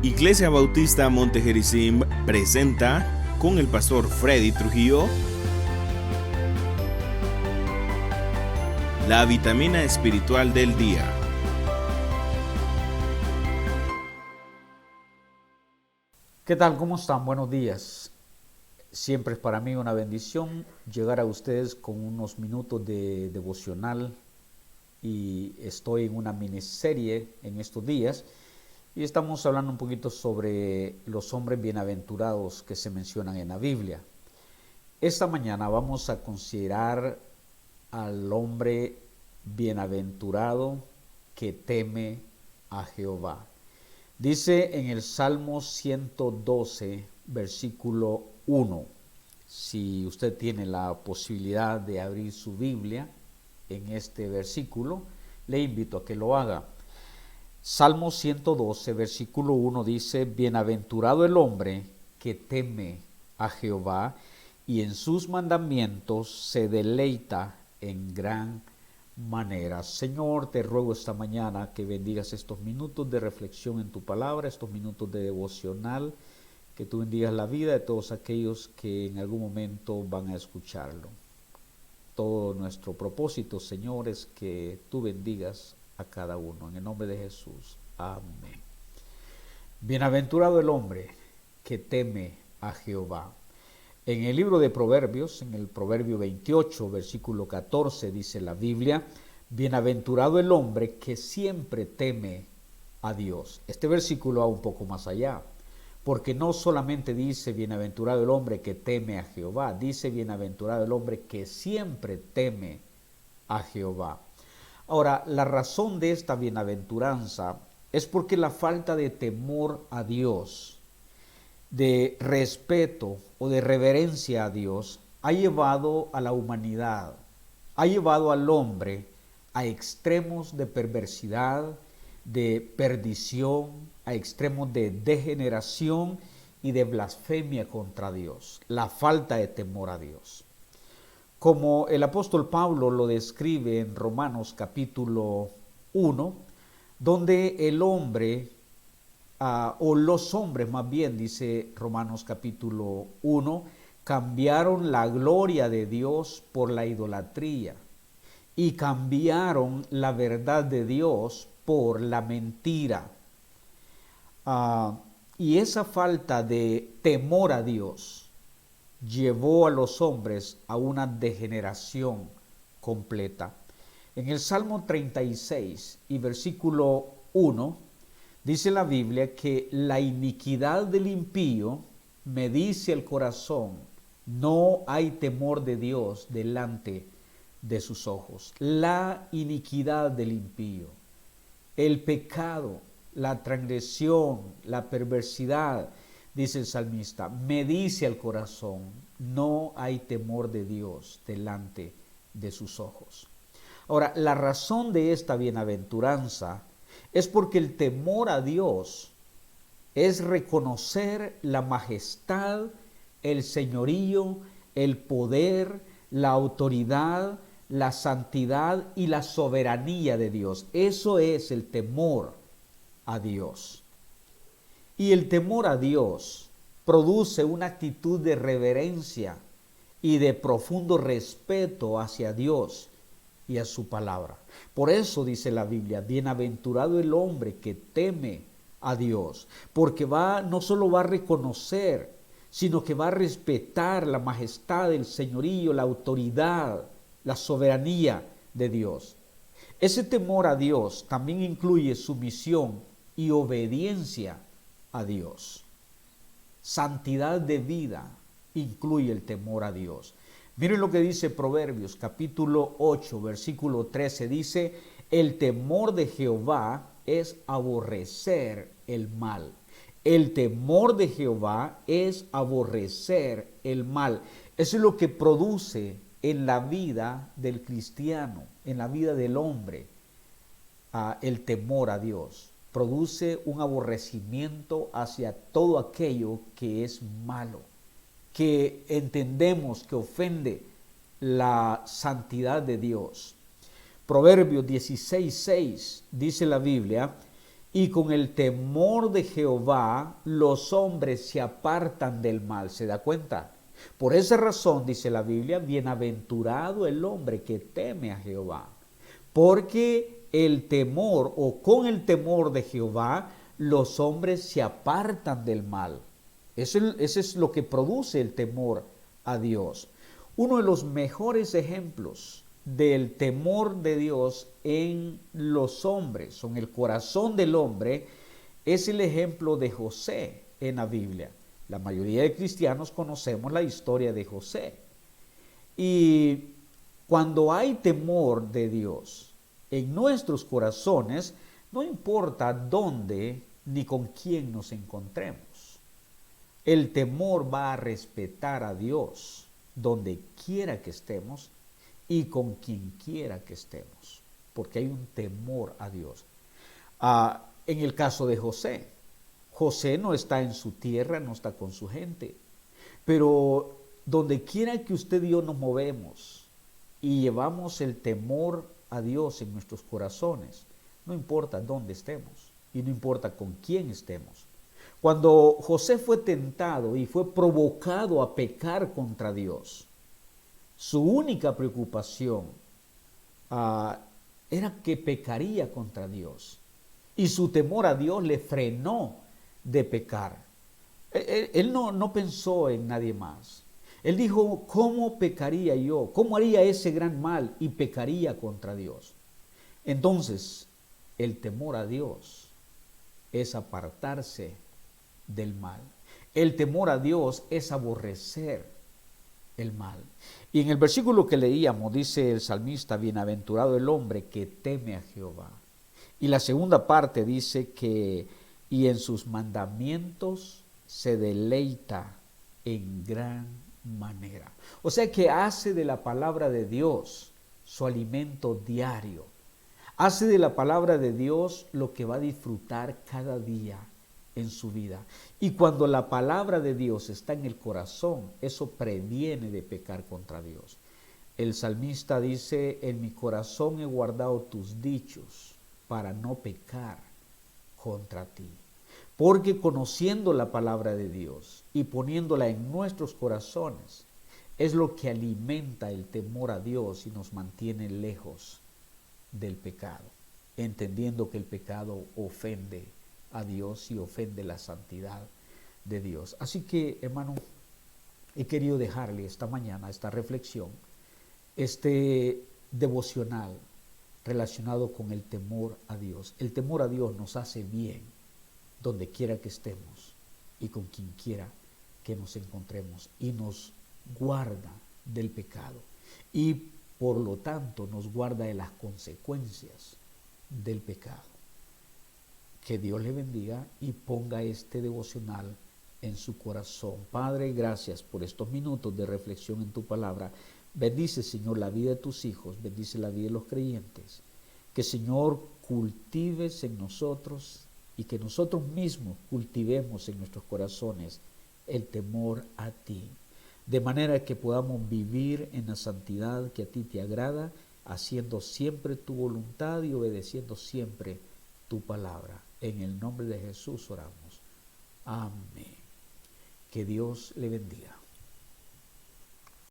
Iglesia Bautista Montegerizim presenta con el pastor Freddy Trujillo la vitamina espiritual del día. ¿Qué tal? ¿Cómo están? Buenos días. Siempre es para mí una bendición llegar a ustedes con unos minutos de devocional y estoy en una miniserie en estos días y estamos hablando un poquito sobre los hombres bienaventurados que se mencionan en la Biblia. Esta mañana vamos a considerar al hombre bienaventurado que teme a Jehová. Dice en el Salmo 112, versículo 1. Si usted tiene la posibilidad de abrir su Biblia en este versículo, le invito a que lo haga. Salmo 112, versículo 1 dice: Bienaventurado el hombre que teme a Jehová y en sus mandamientos se deleita en gran manera. Señor, te ruego esta mañana que bendigas estos minutos de reflexión en tu palabra, estos minutos de devocional, que tú bendigas la vida de todos aquellos que en algún momento van a escucharlo. Todo nuestro propósito, Señor, es que tú bendigas a cada uno. En el nombre de Jesús. Amén. Bienaventurado el hombre que teme a Jehová. En el libro de Proverbios, en el Proverbio 28, versículo 14, dice la Biblia: Bienaventurado el hombre que siempre teme a Dios. Este versículo va un poco más allá, porque no solamente dice bienaventurado el hombre que teme a Jehová, dice bienaventurado el hombre que siempre teme a Jehová. Ahora, la razón de esta bienaventuranza es porque la falta de temor a Dios, de respeto o de reverencia a Dios, ha llevado a la humanidad, ha llevado al hombre a extremos de perversidad, de perdición, a extremos de degeneración y de blasfemia contra Dios, la falta de temor a Dios. Como el apóstol Pablo lo describe en Romanos capítulo 1, donde el hombre, o los hombres más bien, dice Romanos capítulo 1, cambiaron la gloria de Dios por la idolatría y cambiaron la verdad de Dios por la mentira. Y esa falta de temor a Dios llevó a los hombres a una degeneración completa. En el Salmo 36 y versículo 1 dice la Biblia que la iniquidad del impío me dice el corazón, no hay temor de Dios delante de sus ojos. La iniquidad del impío, el pecado, la transgresión, la perversidad, dice el salmista, me dice al corazón, no hay temor de Dios delante de sus ojos. Ahora, la razón de esta bienaventuranza es porque el temor a Dios es reconocer la majestad, el señorío, el poder, la autoridad, la santidad y la soberanía de Dios. Eso es el temor a Dios. Y el temor a Dios produce una actitud de reverencia y de profundo respeto hacia Dios y a su palabra. Por eso dice la Biblia, bienaventurado el hombre que teme a Dios, porque no solo va a reconocer, sino que va a respetar la majestad, el señorío, la autoridad, la soberanía de Dios. Ese temor a Dios también incluye sumisión y obediencia a Dios. Santidad de vida incluye el temor a Dios. Miren lo que dice Proverbios capítulo 8, versículo 13, dice: el temor de Jehová es aborrecer el mal. El temor de Jehová es aborrecer el mal. Eso es lo que produce en la vida del cristiano, en la vida del hombre, el temor a Dios. Produce un aborrecimiento hacia todo aquello que es malo, que entendemos que ofende la santidad de Dios. Proverbios 16:6 dice la Biblia: Y con el temor de Jehová los hombres se apartan del mal. ¿Se da cuenta? Por esa razón, dice la Biblia, bienaventurado el hombre que teme a Jehová. Porque el temor o con el temor de Jehová los hombres se apartan del mal. Eso es lo que produce el temor a Dios. Uno de los mejores ejemplos del temor de Dios en los hombres, o en el corazón del hombre, es el ejemplo de José en la Biblia. La mayoría de cristianos conocemos la historia de José. Y cuando hay temor de Dios en nuestros corazones, no importa dónde ni con quién nos encontremos. El temor va a respetar a Dios donde quiera que estemos y con quien quiera que estemos, porque hay un temor a Dios. En el caso de José, José no está en su tierra, no está con su gente, pero donde quiera que usted y yo nos movemos y llevamos el temor a Dios en nuestros corazones, no importa dónde estemos y no importa con quién estemos. Cuando José fue tentado y fue provocado a pecar contra Dios, su única preocupación era que pecaría contra Dios. Y su temor a Dios le frenó de pecar. Él no pensó en nadie más. Él dijo, ¿cómo pecaría yo? ¿Cómo haría ese gran mal y pecaría contra Dios? Entonces, el temor a Dios es apartarse del mal. El temor a Dios es aborrecer el mal. Y en el versículo que leíamos dice el salmista, bienaventurado el hombre que teme a Jehová. Y la segunda parte dice que y en sus mandamientos se deleita en gran manera. O sea que hace de la palabra de Dios su alimento diario. Hace de la palabra de Dios lo que va a disfrutar cada día en su vida. Y cuando la palabra de Dios está en el corazón, eso previene de pecar contra Dios. El salmista dice, en mi corazón he guardado tus dichos para no pecar contra ti. Porque conociendo la palabra de Dios y poniéndola en nuestros corazones, es lo que alimenta el temor a Dios y nos mantiene lejos del pecado, entendiendo que el pecado ofende a Dios y ofende la santidad de Dios. Así que, hermano, he querido dejarle esta mañana esta reflexión, este devocional relacionado con el temor a Dios. El temor a Dios nos hace bien donde quiera que estemos y con quien quiera que nos encontremos, y nos guarda del pecado y por lo tanto nos guarda de las consecuencias del pecado. Que Dios le bendiga y ponga este devocional en su corazón. Padre, gracias por estos minutos de reflexión en tu palabra. Bendice, Señor, la vida de tus hijos, bendice la vida de los creyentes. Que, Señor, cultives en nosotros y que nosotros mismos cultivemos en nuestros corazones el temor a ti, de manera que podamos vivir en la santidad que a ti te agrada, haciendo siempre tu voluntad y obedeciendo siempre tu palabra. En el nombre de Jesús oramos. Amén. Que Dios le bendiga.